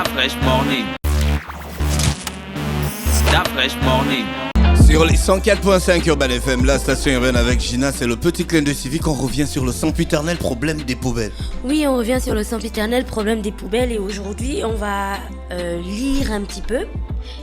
Fresh Morning. Fresh Morning. Sur les 104.5 Urban FM, la station urbaine avec Gina, c'est le petit clin de civique. On revient sur le sempiternel problème des poubelles. Oui, on revient sur le sempiternel problème des poubelles et aujourd'hui, on va lire un petit peu.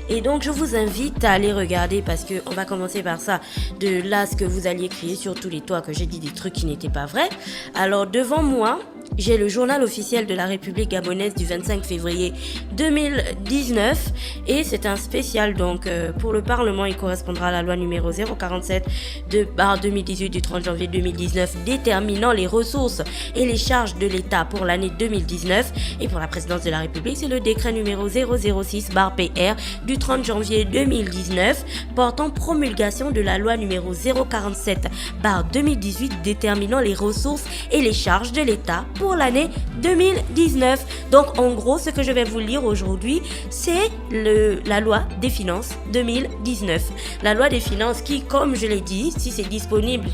Et donc, je vous invite à aller regarder parce qu'on va commencer par ça. De là, ce que vous alliez crier sur tous les toits, que j'ai dit des trucs qui n'étaient pas vrais. Alors, devant moi, j'ai le journal officiel de la République gabonaise du 25 février 2019 et c'est un spécial donc pour le Parlement. Il correspondra à la loi numéro 047 de 2018 du 30 janvier 2019 déterminant les ressources et les charges de l'État pour l'année 2019 et pour la présidence de la République, c'est le décret numéro 006/PR du 30 janvier 2019 portant promulgation de la loi numéro 047/2018 déterminant les ressources et les charges de l'État pour l'année 2019. Donc en gros, ce que je vais vous lire aujourd'hui, c'est la loi des finances 2019. La loi des finances qui, comme je l'ai dit, si c'est disponible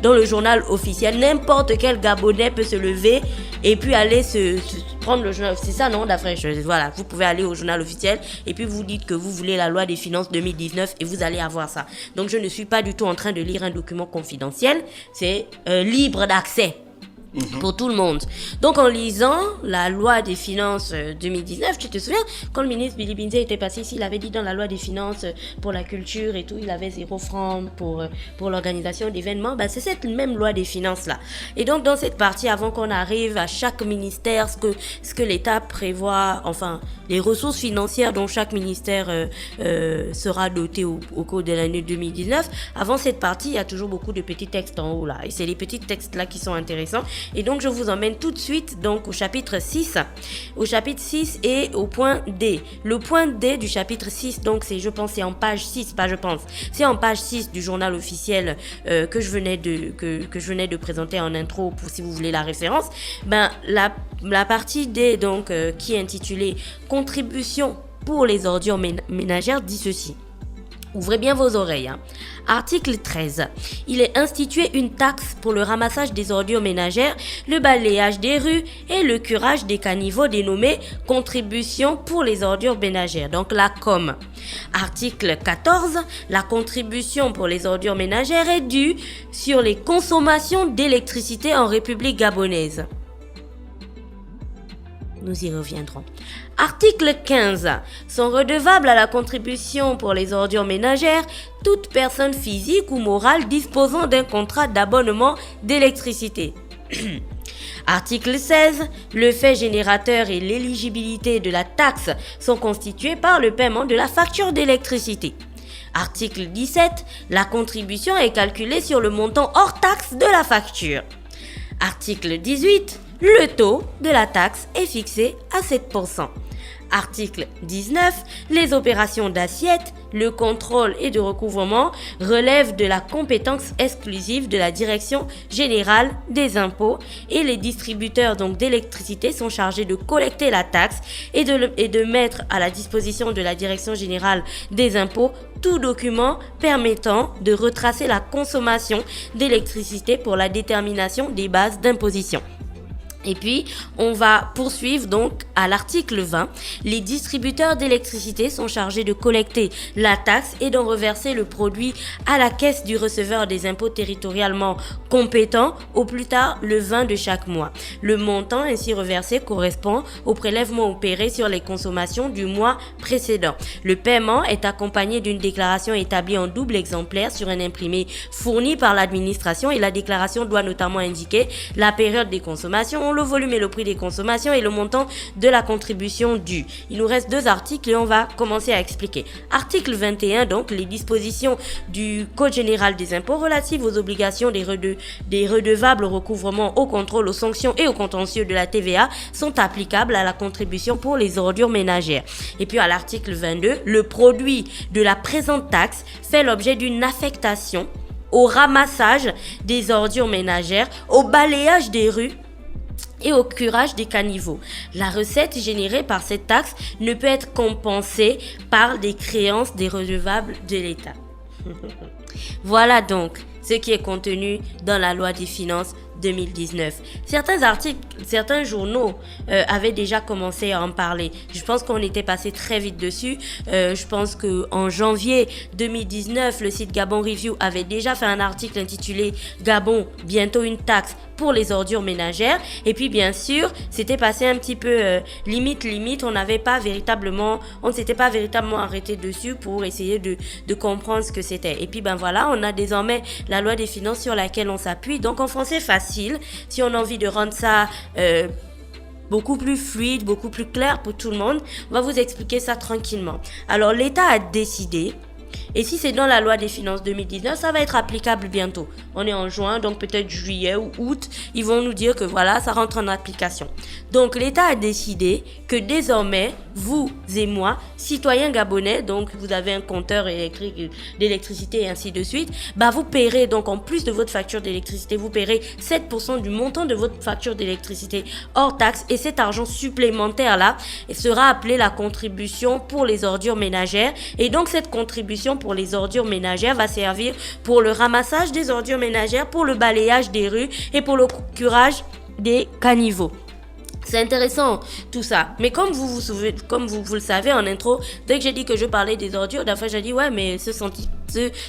dans le journal officiel, n'importe quel Gabonais peut se lever et puis aller se prendre le journal. C'est ça, non, d'après, voilà, vous pouvez aller au journal officiel et puis vous dites que vous voulez la loi des finances 2019 et vous allez avoir ça. Donc je ne suis pas du tout en train de lire un document confidentiel, c'est libre d'accès. Pour tout le monde. Donc en lisant la loi des finances 2019, tu te souviens, quand le ministre Billy Binze était passé ici, il avait dit dans la loi des finances pour la culture et tout, il avait 0 francs pour l'organisation d'événements. C'est cette même loi des finances là. Et donc dans cette partie, avant qu'on arrive à chaque ministère, ce que l'État prévoit, enfin les ressources financières dont chaque ministère sera doté au cours de l'année 2019, avant cette partie, il y a toujours beaucoup de petits textes en haut là. Et c'est les petits textes là qui sont intéressants. Et donc, je vous emmène tout de suite donc, au chapitre 6. Au chapitre 6 et au point D. Le point D du chapitre 6, donc, c'est en page 6, c'est en page 6 du journal officiel que je venais de présenter en intro pour si vous voulez la référence. La partie D, donc, qui est intitulée « Contribution pour les ordures ménagères » dit ceci. Ouvrez bien vos oreilles. Article 13. Il est institué une taxe pour le ramassage des ordures ménagères, le balayage des rues et le curage des caniveaux dénommée contribution pour les ordures ménagères. Donc la COM. Article 14. La contribution pour les ordures ménagères est due sur les consommations d'électricité en République gabonaise. Nous y reviendrons. Article 15. Sont redevables à la contribution pour les ordures ménagères toute personne physique ou morale disposant d'un contrat d'abonnement d'électricité. Article 16. Le fait générateur et l'éligibilité de la taxe sont constitués par le paiement de la facture d'électricité. Article 17. La contribution est calculée sur le montant hors taxe de la facture. Article 18. Le taux de la taxe est fixé à 7%. Article 19. Les opérations d'assiette, le contrôle et de recouvrement relèvent de la compétence exclusive de la Direction générale des impôts et les distributeurs donc d'électricité sont chargés de collecter la taxe et de mettre à la disposition de la Direction générale des impôts tout document permettant de retracer la consommation d'électricité pour la détermination des bases d'imposition. Et puis, on va poursuivre donc à l'article 20. Les distributeurs d'électricité sont chargés de collecter la taxe et d'en reverser le produit à la caisse du receveur des impôts territorialement compétent au plus tard le 20 de chaque mois. Le montant ainsi reversé correspond au prélèvement opéré sur les consommations du mois précédent. Le paiement est accompagné d'une déclaration établie en double exemplaire sur un imprimé fourni par l'administration et la déclaration doit notamment indiquer la période des consommations, le volume et le prix des consommations et le montant de la contribution due. Il nous reste 2 articles et on va commencer à expliquer. Article 21, donc, les dispositions du Code général des impôts relatives aux obligations des redevables au recouvrement, au contrôle, aux sanctions et au contentieux de la TVA sont applicables à la contribution pour les ordures ménagères. Et puis à l'article 22, le produit de la présente taxe fait l'objet d'une affectation au ramassage des ordures ménagères, au balayage des rues et au curage des caniveaux. La recette générée par cette taxe ne peut être compensée par des créances des redevables de l'État. Voilà donc ce qui est contenu dans la loi des finances 2019. Certains articles, certains journaux avaient déjà commencé à en parler. Je pense qu'on était passé très vite dessus. Je pense qu'en janvier 2019, le site Gabon Review avait déjà fait un article intitulé « Gabon, bientôt une taxe pour les ordures ménagères ». Et puis bien sûr, c'était passé un petit peu limite, on ne s'était pas véritablement arrêté dessus pour essayer de comprendre ce que c'était. Et puis ben voilà, on a désormais la loi des finances sur laquelle on s'appuie. Donc en français facile, si on a envie de rendre ça beaucoup plus fluide, beaucoup plus clair pour tout le monde, on va vous expliquer ça tranquillement. Alors l'État a décidé, et si c'est dans la loi des finances 2019, ça va être applicable bientôt. On est en juin, donc peut-être juillet ou août, ils vont nous dire que voilà, ça rentre en application. Donc l'État a décidé que désormais, vous et moi, citoyens gabonais, donc vous avez un compteur électrique, d'électricité et ainsi de suite, bah vous paierez donc en plus de votre facture d'électricité, vous paierez 7% du montant de votre facture d'électricité hors taxe, et cet argent supplémentaire là sera appelé la contribution pour les ordures ménagères. Et donc cette contribution pour les ordures ménagères va servir pour le ramassage des ordures ménagères, pour le balayage des rues et pour le curage des caniveaux. C'est intéressant tout ça, mais comme vous le savez en intro, dès que j'ai dit que je parlais des ordures, d'abord j'ai dit ouais, mais ce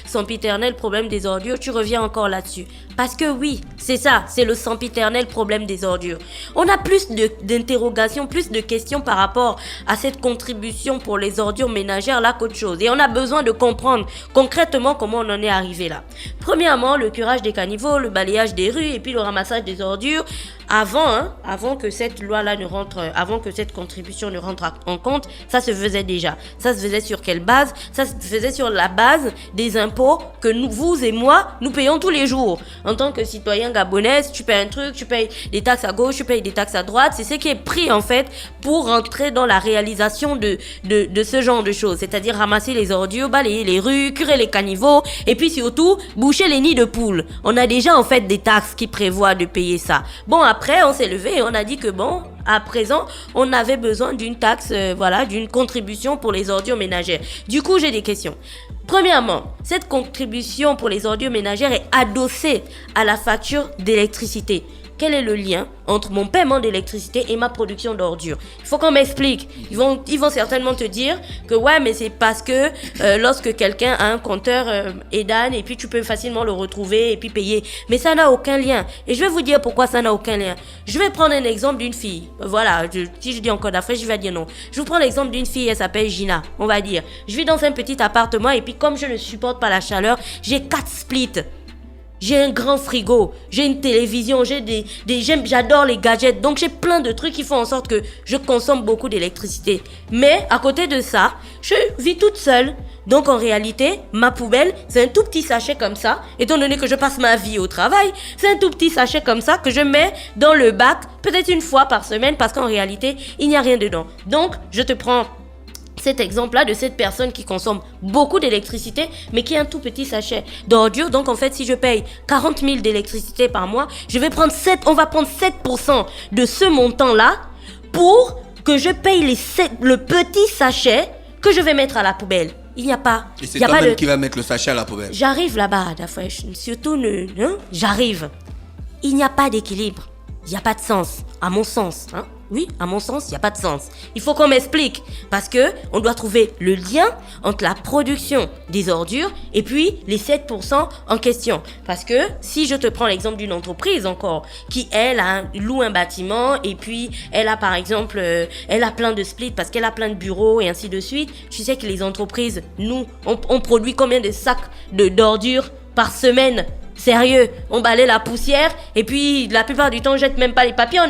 sempiternel problème des ordures, tu reviens encore là-dessus. Parce que oui, c'est ça, c'est le sempiternel problème des ordures. On a plus d'interrogations, plus de questions par rapport à cette contribution pour les ordures ménagères là qu'autre chose. Et on a besoin de comprendre concrètement comment on en est arrivé là. Premièrement, le curage des caniveaux, le balayage des rues et puis le ramassage des ordures. Avant que cette loi-là ne rentre, avant que cette contribution ne rentre en compte, ça se faisait déjà. Ça se faisait sur quelle base? Ça se faisait sur la base des impôts que nous, vous et moi, nous payons tous les jours. En tant que citoyen gabonais, tu payes un truc, tu payes des taxes à gauche, tu payes des taxes à droite. C'est ce qui est pris en fait pour rentrer dans la réalisation de ce genre de choses. C'est-à-dire ramasser les ordures, balayer les rues, curer les caniveaux et puis surtout boucher les nids de poules. On a déjà en fait des taxes qui prévoient de payer ça. Bon, après, on s'est levé et on a dit que bon, à présent, on avait besoin d'une taxe, d'une contribution pour les ordures ménagères. Du coup, j'ai des questions. Premièrement, cette contribution pour les ordures ménagères est adossée à la facture d'électricité. Quel est le lien entre mon paiement d'électricité et ma production d'ordures? Il faut qu'on m'explique. Ils vont certainement te dire que ouais, mais c'est parce que lorsque quelqu'un a un compteur EDAN et puis tu peux facilement le retrouver et puis payer. Mais ça n'a aucun lien. Et je vais vous dire pourquoi ça n'a aucun lien. Je vais prendre un exemple d'une fille. Voilà, si je dis encore d'affaires, je vais dire non. Je vous prends l'exemple d'une fille, elle s'appelle Gina, on va dire. Je vis dans un petit appartement et puis comme je ne supporte pas la chaleur, j'ai 4 splits. J'ai un grand frigo, j'ai une télévision, j'adore les gadgets. Donc j'ai plein de trucs qui font en sorte que je consomme beaucoup d'électricité. Mais à côté de ça, je vis toute seule. Donc en réalité, ma poubelle, c'est un tout petit sachet comme ça. Étant donné que je passe ma vie au travail, c'est un tout petit sachet comme ça que je mets dans le bac peut-être une fois par semaine parce qu'en réalité, il n'y a rien dedans. Donc je te prends cet exemple-là de cette personne qui consomme beaucoup d'électricité, mais qui a un tout petit sachet d'ordures. Donc, en fait, si je paye 40 000 d'électricité par mois, on va prendre 7% de ce montant-là pour que je paye le petit sachet que je vais mettre à la poubelle. Il n'y a pas... Et c'est toi-même qui va mettre le sachet à la poubelle. J'arrive là-bas, surtout, j'arrive. Il n'y a pas d'équilibre. Il n'y a pas de sens, à mon sens. Oui, à mon sens, il n'y a pas de sens. Il faut qu'on m'explique. Parce que on doit trouver le lien entre la production des ordures et puis les 7% en question. Parce que si je te prends l'exemple d'une entreprise encore, qui elle loue un bâtiment et puis elle a par exemple, elle a plein de splits parce qu'elle a plein de bureaux et ainsi de suite. Tu sais que les entreprises, nous, on produit combien de sacs d'ordures par semaine? Sérieux, on balaye la poussière et puis la plupart du temps on jette même pas les papiers,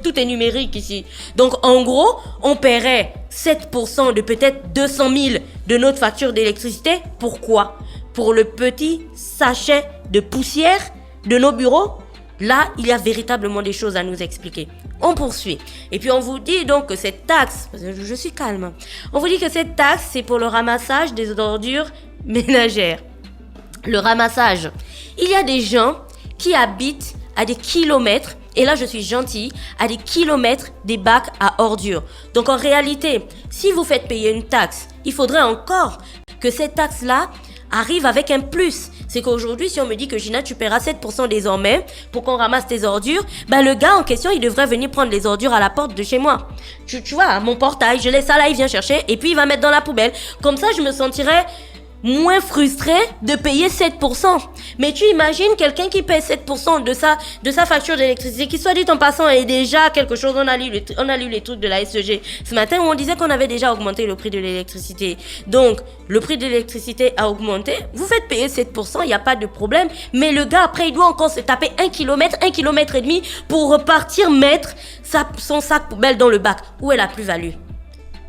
tout est numérique ici. Donc en gros, on paierait 7% de peut-être 200 000 de notre facture d'électricité. Pourquoi? Pour le petit sachet de poussière de nos bureaux? Là, il y a véritablement des choses à nous expliquer. On poursuit. Et puis on vous dit donc que cette taxe, je suis calme, on vous dit que cette taxe c'est pour le ramassage des ordures ménagères. Le ramassage. Il y a des gens qui habitent à des kilomètres, et là je suis gentille, à des kilomètres des bacs à ordures. Donc en réalité, si vous faites payer une taxe, il faudrait encore que cette taxe-là arrive avec un plus. C'est qu'aujourd'hui, si on me dit que Gina, tu paieras 7% désormais pour qu'on ramasse tes ordures, ben le gars en question, il devrait venir prendre les ordures à la porte de chez moi. Tu vois, à mon portail, je laisse ça là, il vient chercher et puis il va mettre dans la poubelle. Comme ça, je me sentirais moins frustré de payer 7%. Mais tu imagines quelqu'un qui paie 7% de sa facture d'électricité, qui soit dit en passant est déjà quelque chose, on a lu les trucs de la SEG ce matin où on disait qu'on avait déjà augmenté le prix de l'électricité. Donc, le prix de l'électricité a augmenté, vous faites payer 7%, il n'y a pas de problème, mais le gars après il doit encore se taper 1 km et demi pour repartir mettre son sac poubelle dans le bac. Où est la plus-value?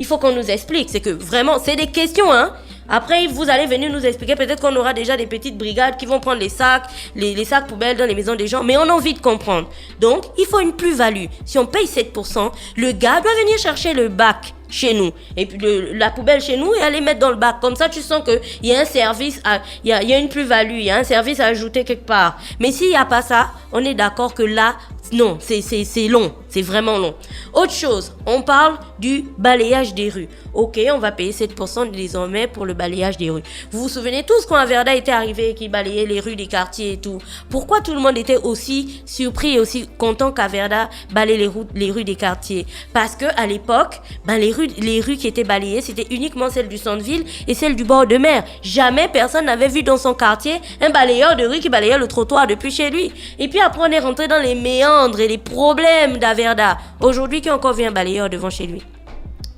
Il faut qu'on nous explique, c'est que vraiment, c'est des questions, hein. Après, vous allez venir nous expliquer, peut-être qu'on aura déjà des petites brigades qui vont prendre les sacs poubelles dans les maisons des gens, mais on a envie de comprendre. Donc, il faut une plus-value. Si on paye 7%, le gars doit venir chercher le bac chez nous, et puis la poubelle chez nous et aller mettre dans le bac. Comme ça, tu sens qu'il y a un service, il y a une plus-value, il y a un service à ajouter quelque part. Mais s'il n'y a pas ça, on est d'accord que là, non, c'est long, c'est vraiment long. Autre chose, on parle du balayage des rues. Ok, on va payer 7% désormais pour le balayage des rues. Vous vous souvenez tous quand Averda était arrivé, qui balayait les rues des quartiers et tout. Pourquoi tout le monde était aussi surpris et aussi content qu'Averda balaye les rues des quartiers? Parce que à l'époque, les rues qui étaient balayées, c'était uniquement celles du centre-ville et celles du bord de mer. Jamais personne n'avait vu dans son quartier un balayeur de rue qui balayait le trottoir depuis chez lui. Et puis après, on est rentré dans les méandres et les problèmes d'Averda. Aujourd'hui, qui encore vient un balayeur devant chez lui?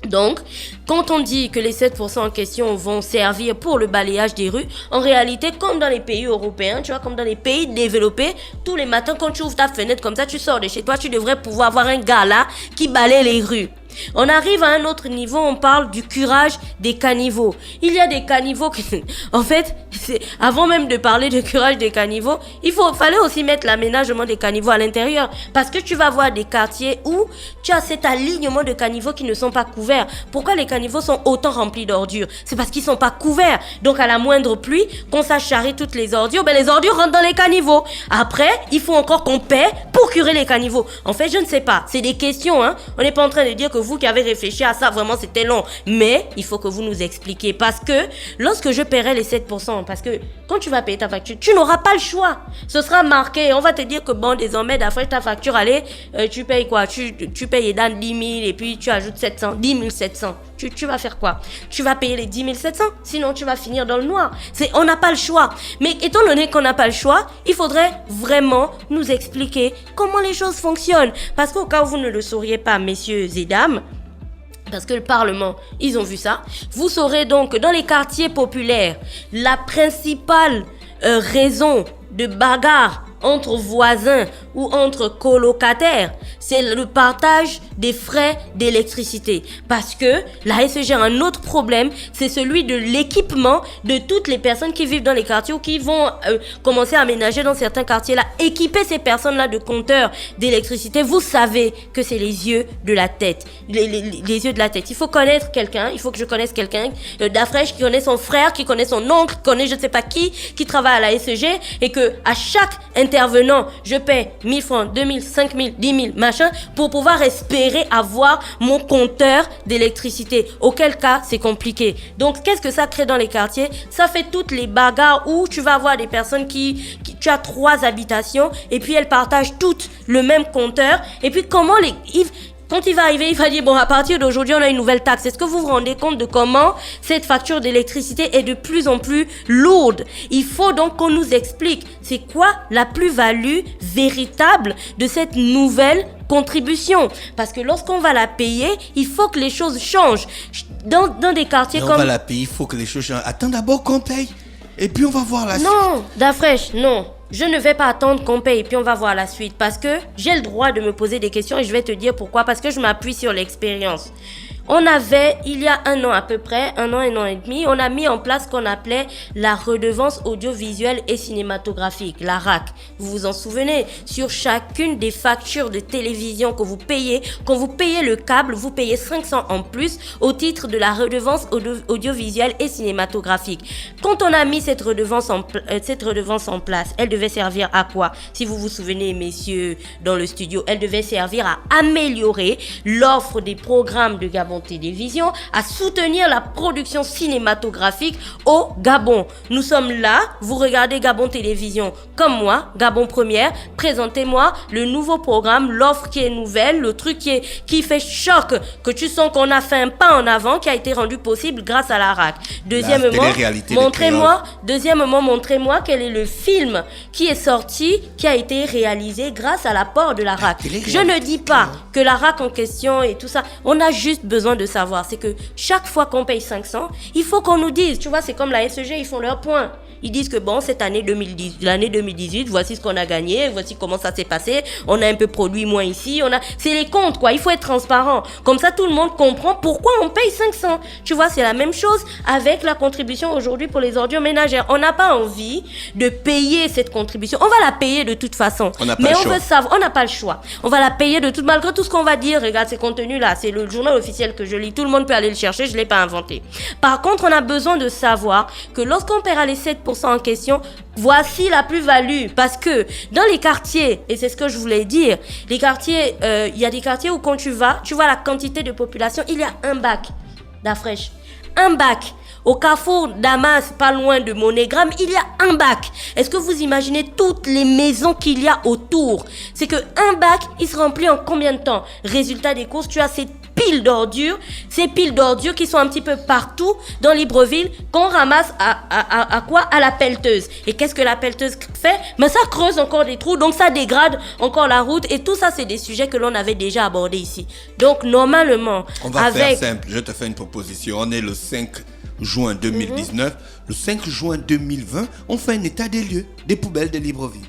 Donc, quand on dit que les 7% en question vont servir pour le balayage des rues, en réalité, comme dans les pays européens, tu vois, comme dans les pays développés, tous les matins, quand tu ouvres ta fenêtre comme ça, tu sors de chez toi, tu devrais pouvoir avoir un gars là qui balaye les rues. On arrive à un autre niveau, on parle du curage des caniveaux. Il y a des caniveaux qui... En fait, avant même de parler de curage des caniveaux, fallait aussi mettre l'aménagement des caniveaux à l'intérieur. Parce que tu vas voir des quartiers où tu as cet alignement de caniveaux qui ne sont pas couverts. Pourquoi les caniveaux sont autant remplis d'ordures? C'est parce qu'ils ne sont pas couverts. Donc à la moindre pluie, qu'on sache charrer toutes les ordures, les ordures rentrent dans les caniveaux. Après, il faut encore qu'on paie pour curer les caniveaux. En fait, je ne sais pas. C'est des questions, hein. On n'est pas en train de dire que vous qui avez réfléchi à ça, vraiment c'était long. Mais il faut que vous nous expliquiez. Parce que lorsque je paierai les 7%, parce que quand tu vas payer ta facture, tu n'auras pas le choix. Ce sera marqué. On va te dire que bon, désormais, d'après ta facture, allez, tu payes quoi? Tu payes dans 10 000 et puis tu ajoutes 700, 10 700. Tu vas faire quoi? Tu vas payer les 10 700, sinon tu vas finir dans le noir. On n'a pas le choix. Mais étant donné qu'on n'a pas le choix, il faudrait vraiment nous expliquer comment les choses fonctionnent. Parce qu'au cas où vous ne le sauriez pas, messieurs et dames, parce que le Parlement, ils ont vu ça, vous saurez donc que dans les quartiers populaires, la principale raison de bagarre entre voisins ou entre colocataires, c'est le partage des frais d'électricité. Parce que la SEG a un autre problème, c'est celui de l'équipement de toutes les personnes qui vivent dans les quartiers ou qui vont commencer à aménager dans certains quartiers là, équiper ces personnes-là de compteurs d'électricité. Vous savez que c'est les yeux de la tête. Les yeux de la tête. Il faut connaître quelqu'un, il faut que je connaisse quelqu'un d'Afresh qui connaît son frère, qui connaît son oncle, qui connaît je ne sais pas qui travaille à la SEG et que à chaque intervenant, je paie 1000 francs, 2000, 5000, 10 000, machin, pour pouvoir espérer avoir mon compteur d'électricité. Auquel cas, c'est compliqué. Donc, qu'est-ce que ça crée dans les quartiers? Ça fait toutes les bagarres où tu vas avoir des personnes tu as 3 habitations et puis elles partagent toutes le même compteur. Et puis, quand il va arriver, il va dire, bon, à partir d'aujourd'hui, on a une nouvelle taxe. Est-ce que vous vous rendez compte de comment cette facture d'électricité est de plus en plus lourde? Il faut donc qu'on nous explique, c'est quoi la plus-value véritable de cette nouvelle contribution? Parce que lorsqu'on va la payer, il faut que les choses changent. Dans des quartiers comme... On va la payer, il faut que les choses changent. Attends d'abord qu'on paye. Et puis on va voir la suite. Non, Dafresh, non. Je ne vais pas attendre qu'on paye et puis on va voir la suite. Parce que j'ai le droit de me poser des questions et je vais te dire pourquoi. Parce que je m'appuie sur l'expérience. On avait, il y a 1 an à peu près, 1 an et demi, on a mis en place ce qu'on appelait la redevance audiovisuelle et cinématographique, la RAC. Vous vous en souvenez? Sur chacune des factures de télévision que vous payez, quand vous payez le câble, vous payez 500 en plus au titre de la redevance audiovisuelle et cinématographique. Quand on a mis cette redevance en place, elle devait servir à quoi? Si vous vous souvenez, messieurs, dans le studio, elle devait servir à améliorer l'offre des programmes de Gabon Gabon Télévision à soutenir la production cinématographique au Gabon. Nous sommes là, vous regardez Gabon Télévision comme moi, Gabon Première, présentez-moi le nouveau programme, l'offre qui est nouvelle, le truc qui fait choc, que tu sens qu'on a fait un pas en avant, qui a été rendu possible grâce à la RAC. Deuxièmement, montrez-moi quel est le film qui est sorti, qui a été réalisé grâce à l'apport de la RAC. Je ne dis pas que la RAC en question et tout ça, on a juste besoin de savoir, c'est que chaque fois qu'on paye 500, il faut qu'on nous dise, tu vois, c'est comme la SEG, ils font leur point. Ils disent que bon, cette année l'année 2018, voici ce qu'on a gagné, voici comment ça s'est passé, on a un peu produit moins ici, c'est les comptes quoi, il faut être transparent. Comme ça tout le monde comprend pourquoi on paye 500. Tu vois, c'est la même chose avec la contribution aujourd'hui pour les ordures ménagères. On n'a pas envie de payer cette contribution. On va la payer de toute façon. Mais on veut savoir, on n'a pas le choix. On va la payer de toute, malgré tout ce qu'on va dire. Regarde ces contenus là, c'est le journal officiel que je lis, tout le monde peut aller le chercher, je l'ai pas inventé. Par contre, on a besoin de savoir que lorsqu'on paiera les 7% en question, voici la plus-value. Parce que dans les quartiers, et c'est ce que je voulais dire, les quartiers, il y a des quartiers où quand tu vois la quantité de population, il y a un bac d'Afresh. Un bac. Au carrefour Damas, pas loin de Monégram, il y a un bac. Est-ce que vous imaginez toutes les maisons qu'il y a autour? C'est que un bac, il se remplit en combien de temps? Résultat des courses, tu as ces piles d'ordures qui sont un petit peu partout dans Libreville, qu'on ramasse à quoi? À la pelleteuse. Et qu'est-ce que la pelleteuse fait? Mais ça creuse encore des trous, donc ça dégrade encore la route. Et tout ça, c'est des sujets que l'on avait déjà abordés ici. Donc, normalement, on va faire simple. Je te fais une proposition. On est le 5 juin 2019. Le 5 juin 2020, on fait un état des lieux des poubelles de Libreville.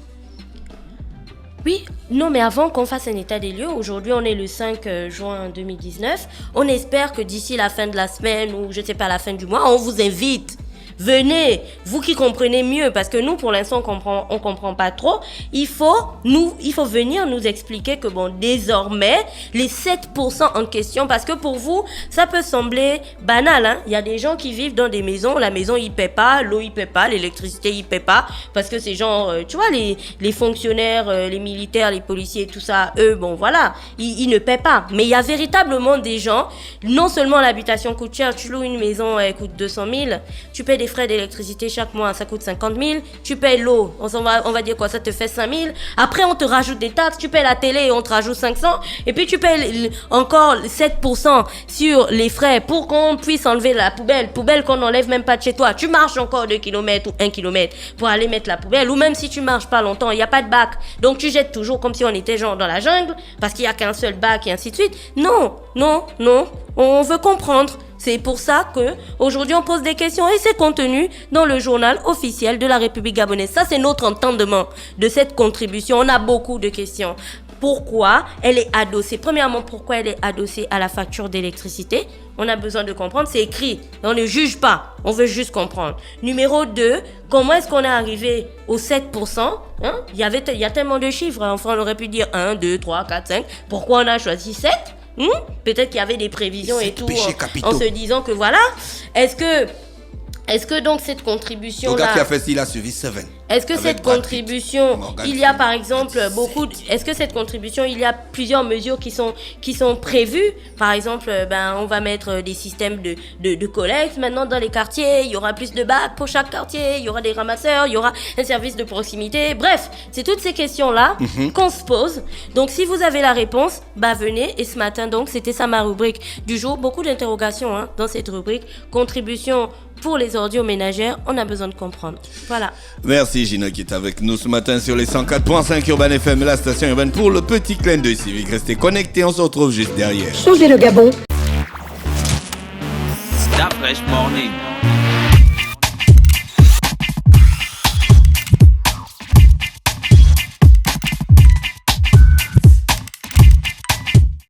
Oui, non, mais avant qu'on fasse un état des lieux, aujourd'hui on est le 5 juin 2019, on espère que d'ici la fin de la semaine ou je sais pas la fin du mois, on vous invite. Venez, vous qui comprenez mieux, parce que nous, pour l'instant, on comprend pas trop. Il faut venir nous expliquer que bon, désormais, les 7% en question, parce que pour vous, ça peut sembler banal, hein. Il y a des gens qui vivent dans des maisons, la maison, ils paient pas, l'eau, ils paient pas, l'électricité, ils paient pas, parce que c'est genre, tu vois, les fonctionnaires, les militaires, les policiers, tout ça, eux, bon, voilà, ils ne paient pas. Mais il y a véritablement des gens, non seulement l'habitation coûte cher, tu loues une maison, elle coûte 200 000, tu payes des frais d'électricité chaque mois, ça coûte 50 000. Tu payes l'eau, on va dire quoi, ça te fait 5 000. Après, on te rajoute des taxes, tu payes la télé et on te rajoute 500. Et puis, tu payes encore 7% sur les frais pour qu'on puisse enlever la poubelle qu'on n'enlève même pas de chez toi. Tu marches encore 2 km ou 1 km pour aller mettre la poubelle. Ou même si tu marches pas longtemps, il n'y a pas de bac. Donc, tu jettes toujours comme si on était genre dans la jungle parce qu'il n'y a qu'un seul bac et ainsi de suite. Non. On veut comprendre. C'est pour ça que aujourd'hui on pose des questions et c'est contenu dans le journal officiel de la République gabonaise. Ça, c'est notre entendement de cette contribution. On a beaucoup de questions. Pourquoi elle est adossée? Premièrement, pourquoi elle est adossée à la facture d'électricité? On a besoin de comprendre, c'est écrit. On ne juge pas, on veut juste comprendre. Numéro 2, comment est-ce qu'on est arrivé aux 7%? Il y a tellement de chiffres, enfin on aurait pu dire 1, 2, 3, 4, 5. Pourquoi on a choisi 7? Peut-être qu'il y avait des prévisions et tout, en se disant que voilà. Est-ce que donc cette contribution là, le gars qui a fait ça, il a suivi 7. est-ce que cette contribution, il y a par exemple est-ce que cette contribution, il y a plusieurs mesures qui sont prévues? Par exemple, on va mettre des systèmes de collecte maintenant dans les quartiers, il y aura plus de bacs pour chaque quartier, il y aura des ramasseurs, il y aura un service de proximité. Bref, c'est toutes ces questions-là qu'on se pose. Donc si vous avez la réponse, venez. Et ce matin donc, c'était ça ma rubrique du jour. Beaucoup d'interrogations dans cette rubrique. Contribution pour les ordures ménagères, on a besoin de comprendre. Voilà. Merci Gina qui est avec nous ce matin sur les 104.5 Urban FM, la station urbaine pour le petit clin d'œil civique. Restez connectés, on se retrouve juste derrière. Changez le Gabon. Stop Fresh Morning.